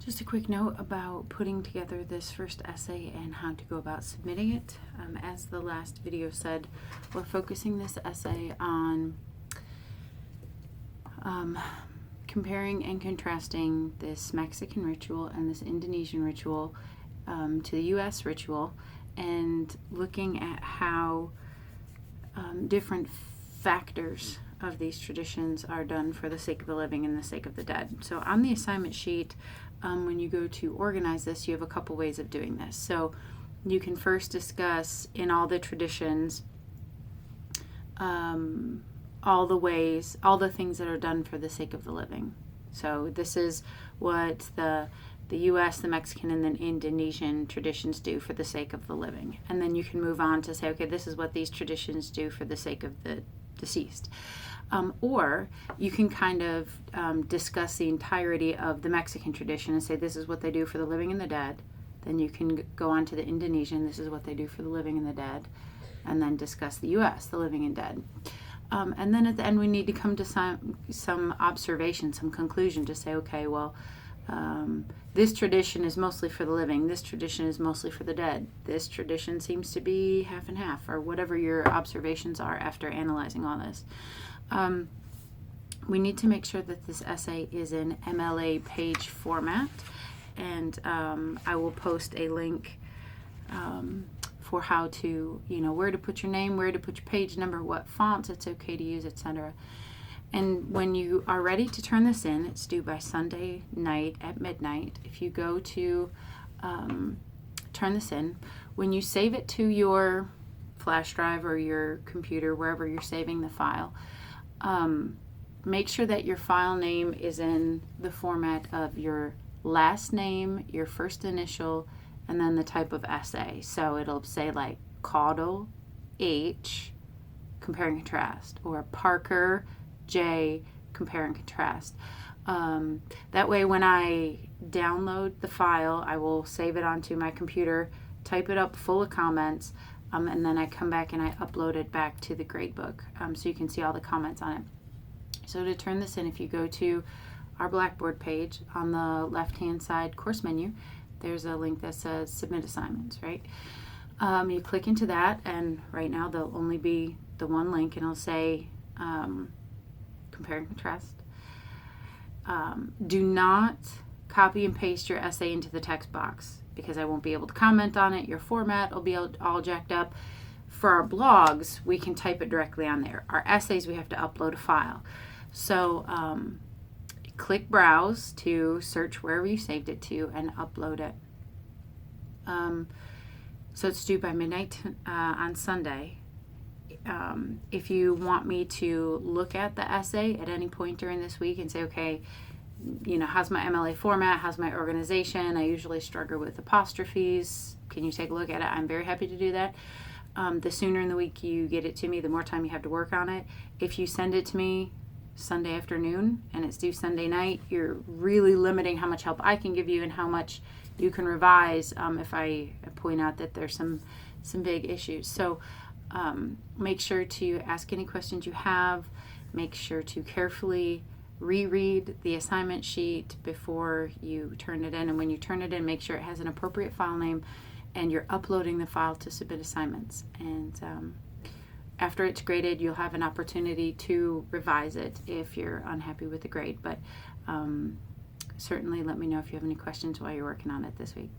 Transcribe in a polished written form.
Just a quick note about putting together this first essay and how to go about submitting it. As the last video said, we're focusing this essay on comparing and contrasting this Mexican ritual and this Indonesian ritual to the U.S. ritual, and looking at how different factors of these traditions are done for the sake of the living and the sake of the dead. So on the assignment sheet, when you go to organize this, you have a couple ways of doing this. So you can first discuss in all the traditions all the things that are done for the sake of the living. So this is what the U.S., the Mexican, and the Indonesian traditions do for the sake of the living. And then you can move on to say, okay, this is what these traditions do for the sake of the deceased. Or you can kind of discuss the entirety of the Mexican tradition and say, this is what they do for the living and the dead. Then you can go on to the Indonesian, this is what they do for the living and the dead. And then discuss the U.S., the living and dead. And then at the end, we need to come to some observation, some conclusion to say, okay, well, this tradition is mostly for the living. This tradition is mostly for the dead. This tradition seems to be half and half, or whatever your observations are after analyzing all this. We need to make sure that this essay is in MLA page format, and I will post a link for how to, where to put your name, where to put your page number, what fonts it's okay to use, etc. And when you are ready to turn this in, it's due by Sunday night at midnight. If you go to turn this in, when you save it to your flash drive or your computer, wherever you're saving the file, make sure that your file name is in the format of your last name, your first initial, and then the type of essay. So it'll say like Caudle H, compare and contrast, or Parker J, compare and contrast. That way when I download the file, I will save it onto my computer, type it up full of comments, and then I come back and I upload it back to the gradebook, so you can see all the comments on it. So to turn this in, if you go to our Blackboard page, on the left-hand side course menu, there's a link that says Submit Assignments, right? You click into that, and right now there'll only be the one link, and it'll say Compare and Contrast. Do not copy and paste your essay into the text box, because I won't be able to comment on it. Your format will be all jacked up. For our blogs, we can type it directly on there. Our essays, we have to upload a file. So click Browse to search wherever you saved it to and upload it. So it's due by midnight on Sunday. If you want me to look at the essay at any point during this week and say, okay, how's my MLA format? How's my organization? I usually struggle with apostrophes. Can you take a look at it? I'm very happy to do that. The sooner in the week you get it to me, the more time you have to work on it. If you send it to me Sunday afternoon and it's due Sunday night, you're really limiting how much help I can give you and how much you can revise if I point out that there's some big issues. So make sure to ask any questions you have. Make sure to carefully reread the assignment sheet before you turn it in. And when you turn it in, make sure it has an appropriate file name and you're uploading the file to Submit Assignments. And after it's graded, you'll have an opportunity to revise it if you're unhappy with the grade. But certainly let me know if you have any questions while you're working on it this week.